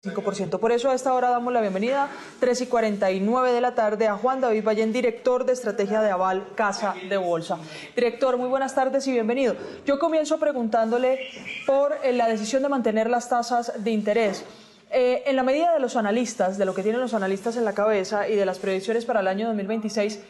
5%. Por eso a esta hora damos la bienvenida, 3:49 de la tarde, a Juan David Ballén, director de estrategia de Aval Casa de Bolsa. Director, muy buenas tardes y bienvenido. Yo comienzo preguntándole por la decisión de mantener las tasas de interés. En la medida de los analistas, de lo que tienen los analistas en la cabeza y de las predicciones para el año 2026,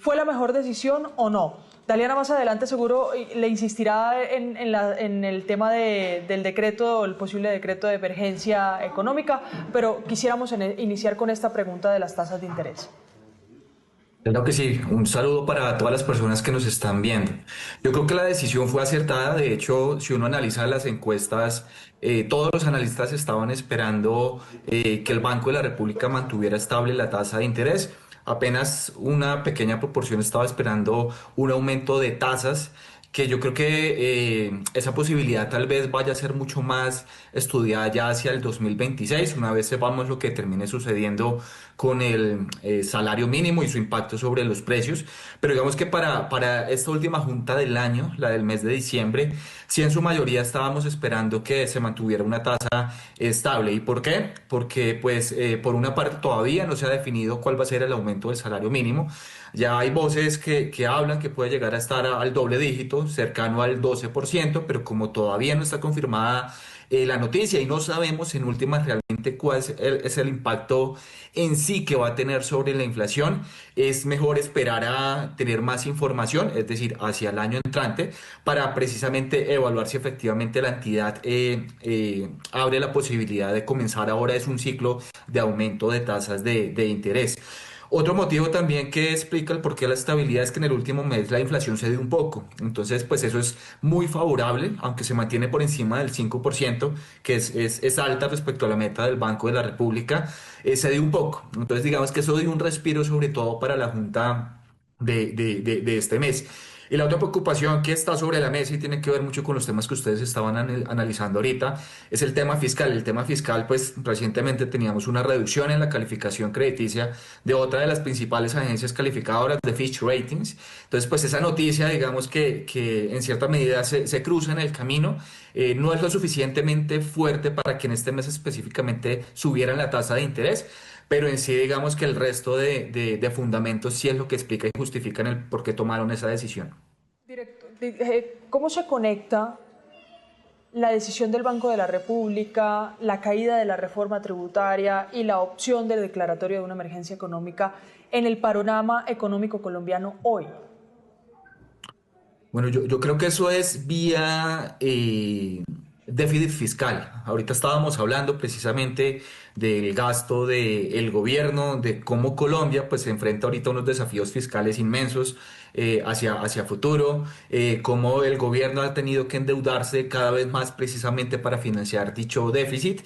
¿fue la mejor decisión o no? Daliana más adelante seguro le insistirá en el tema del decreto, el posible decreto de emergencia económica, pero quisiéramos iniciar con esta pregunta de las tasas de interés. Claro que sí, un saludo para todas las personas que nos están viendo. Yo creo que la decisión fue acertada. De hecho, si uno analiza las encuestas, todos los analistas estaban esperando que el Banco de la República mantuviera estable la tasa de interés. Apenas una pequeña proporción estaba esperando un aumento de tasas, que yo creo que esa posibilidad tal vez vaya a ser mucho más estudiada ya hacia el 2026, una vez sepamos lo que termine sucediendo con el salario mínimo y su impacto sobre los precios. Pero digamos que para esta última junta del año, la del mes de diciembre, sí en su mayoría estábamos esperando que se mantuviera una tasa estable. ¿Y por qué? Porque pues por una parte todavía no se ha definido cuál va a ser el aumento del salario mínimo. Ya hay voces que hablan que puede llegar a estar al doble dígito, cercano al 12%, pero como todavía no está confirmada la noticia y no sabemos en últimas realmente cuál es el impacto en sí que va a tener sobre la inflación, es mejor esperar a tener más información, es decir, hacia el año entrante, para precisamente evaluar si efectivamente la entidad abre la posibilidad de comenzar ahora es un ciclo de aumento de tasas de interés. Otro motivo también que explica el porqué de la estabilidad es que en el último mes la inflación se dio un poco. Entonces, pues eso es muy favorable, aunque se mantiene por encima del 5%, que es alta respecto a la meta del Banco de la República, se dio un poco. Entonces, digamos que eso dio un respiro sobre todo para la Junta de este mes. Y la otra preocupación que está sobre la mesa y tiene que ver mucho con los temas que ustedes estaban analizando ahorita es el tema fiscal. El tema fiscal, pues recientemente teníamos una reducción en la calificación crediticia de otra de las principales agencias calificadoras de Fitch Ratings. Entonces, pues esa noticia, digamos que en cierta medida se cruza en el camino. No es lo suficientemente fuerte para que en este mes específicamente subieran la tasa de interés, pero en sí digamos que el resto de fundamentos sí es lo que explica y justifican el por qué tomaron esa decisión. Director, ¿cómo se conecta la decisión del Banco de la República, la caída de la reforma tributaria y la opción del declaratorio de una emergencia económica en el panorama económico colombiano hoy? Bueno, yo creo que eso es vía déficit fiscal. Ahorita estábamos hablando precisamente del gasto del gobierno, de cómo Colombia pues se enfrenta ahorita a unos desafíos fiscales inmensos hacia futuro, cómo el gobierno ha tenido que endeudarse cada vez más precisamente para financiar dicho déficit.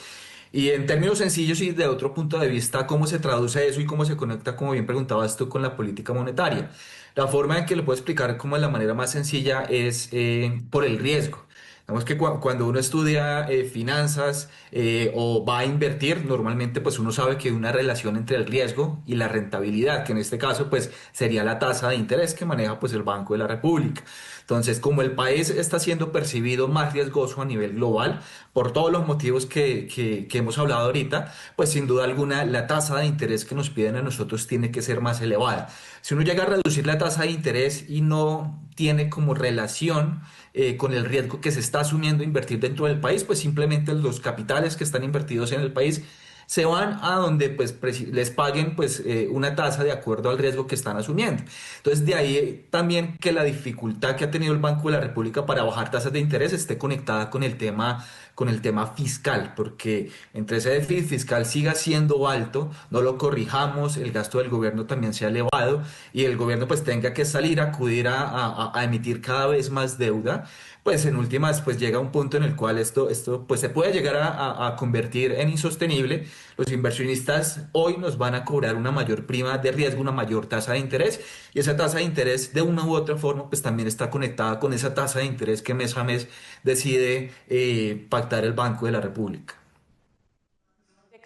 Y en términos sencillos y de otro punto de vista, ¿cómo se traduce eso y cómo se conecta, como bien preguntabas tú, con la política monetaria? La forma en que lo puedo explicar como de la manera más sencilla es por el riesgo. Digamos que cuando uno estudia finanzas o va a invertir, normalmente pues uno sabe que hay una relación entre el riesgo y la rentabilidad, que en este caso pues sería la tasa de interés que maneja pues el Banco de la República. Entonces, como el país está siendo percibido más riesgoso a nivel global, por todos los motivos que hemos hablado ahorita, pues sin duda alguna la tasa de interés que nos piden a nosotros tiene que ser más elevada. Si uno llega a reducir la tasa de interés y no tiene como relación con el riesgo que se está asumiendo invertir dentro del país, pues simplemente los capitales que están invertidos en el país se van a donde pues les paguen pues una tasa de acuerdo al riesgo que están asumiendo. Entonces de ahí también que la dificultad que ha tenido el Banco de la República para bajar tasas de interés esté conectada con el tema fiscal, porque entre ese déficit fiscal siga siendo alto, no lo corrijamos, el gasto del gobierno también se ha elevado y el gobierno pues tenga que salir a acudir a emitir cada vez más deuda, pues en últimas pues llega un punto en el cual esto pues se puede llegar a convertir en insostenible. Los inversionistas hoy nos van a cobrar una mayor prima de riesgo, una mayor tasa de interés, y esa tasa de interés de una u otra forma pues también está conectada con esa tasa de interés que mes a mes decide pactar el Banco de la República.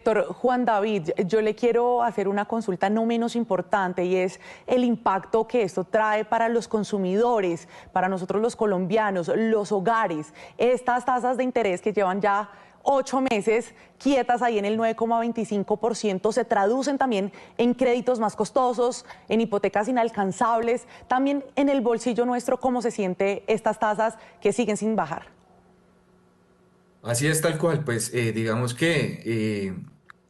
Doctor Juan David, yo le quiero hacer una consulta no menos importante y es el impacto que esto trae para los consumidores, para nosotros los colombianos, los hogares, estas tasas de interés que llevan ya 8 meses quietas ahí en el 9,25%, se traducen también en créditos más costosos, en hipotecas inalcanzables, también en el bolsillo nuestro. ¿Cómo se siente estas tasas que siguen sin bajar? Así es, tal cual, pues digamos que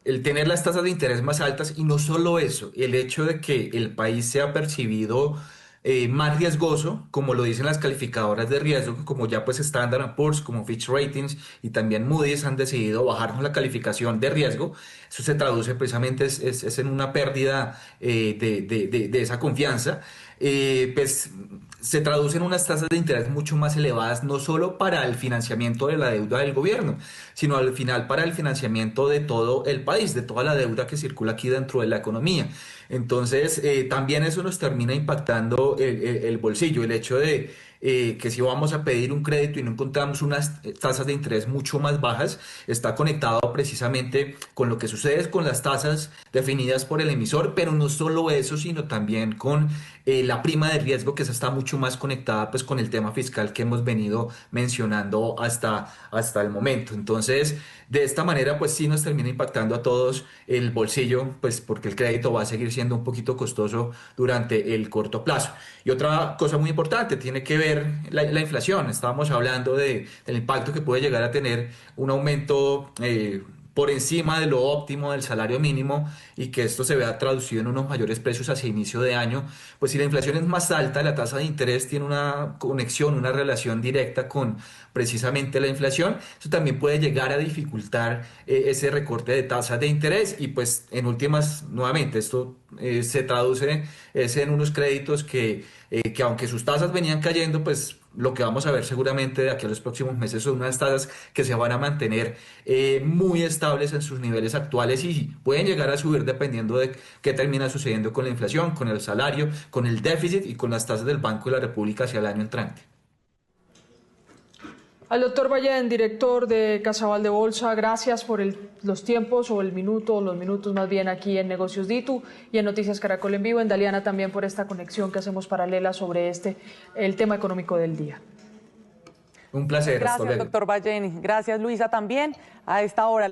el tener las tasas de interés más altas y no solo eso, el hecho de que el país sea percibido más riesgoso, como lo dicen las calificadoras de riesgo, como ya pues Standard Poor's, como Fitch Ratings y también Moody's han decidido bajarnos la calificación de riesgo. Eso se traduce precisamente es en una pérdida de esa confianza. Pues se traduce en unas tasas de interés mucho más elevadas, no solo para el financiamiento de la deuda del gobierno, sino al final para el financiamiento de todo el país, de toda la deuda que circula aquí dentro de la economía. Entonces, también eso nos termina impactando el bolsillo, el hecho de que si vamos a pedir un crédito y no encontramos unas tasas de interés mucho más bajas, está conectado precisamente con lo que sucede con las tasas definidas por el emisor, pero no solo eso, sino también con la prima de riesgo, que esa está mucho más conectada pues con el tema fiscal que hemos venido mencionando hasta el momento. Entonces, de esta manera pues sí nos termina impactando a todos el bolsillo, pues porque el crédito va a seguir siendo un poquito costoso durante el corto plazo. Y otra cosa muy importante tiene que ver la inflación. Estábamos hablando del impacto que puede llegar a tener un aumento por encima de lo óptimo del salario mínimo y que esto se vea traducido en unos mayores precios hacia inicio de año. Pues si la inflación es más alta, la tasa de interés tiene una conexión, una relación directa con precisamente la inflación. Eso también puede llegar a dificultar ese recorte de tasas de interés y pues en últimas, nuevamente, esto se traduce en unos créditos que aunque sus tasas venían cayendo, pues lo que vamos a ver seguramente de aquí a los próximos meses son unas tasas que se van a mantener muy estables en sus niveles actuales y pueden llegar a subir dependiendo de qué termina sucediendo con la inflación, con el salario, con el déficit y con las tasas del Banco de la República hacia el año entrante. Al doctor Ballén, director de Casa de Bolsa, gracias por los tiempos o el minuto, los minutos más bien aquí en Negocios Ditu y en Noticias Caracol en Vivo, en Daliana también por esta conexión que hacemos paralela sobre el tema económico del día. Un placer. Gracias, doctor Ballén. Gracias, Luisa, también a esta hora.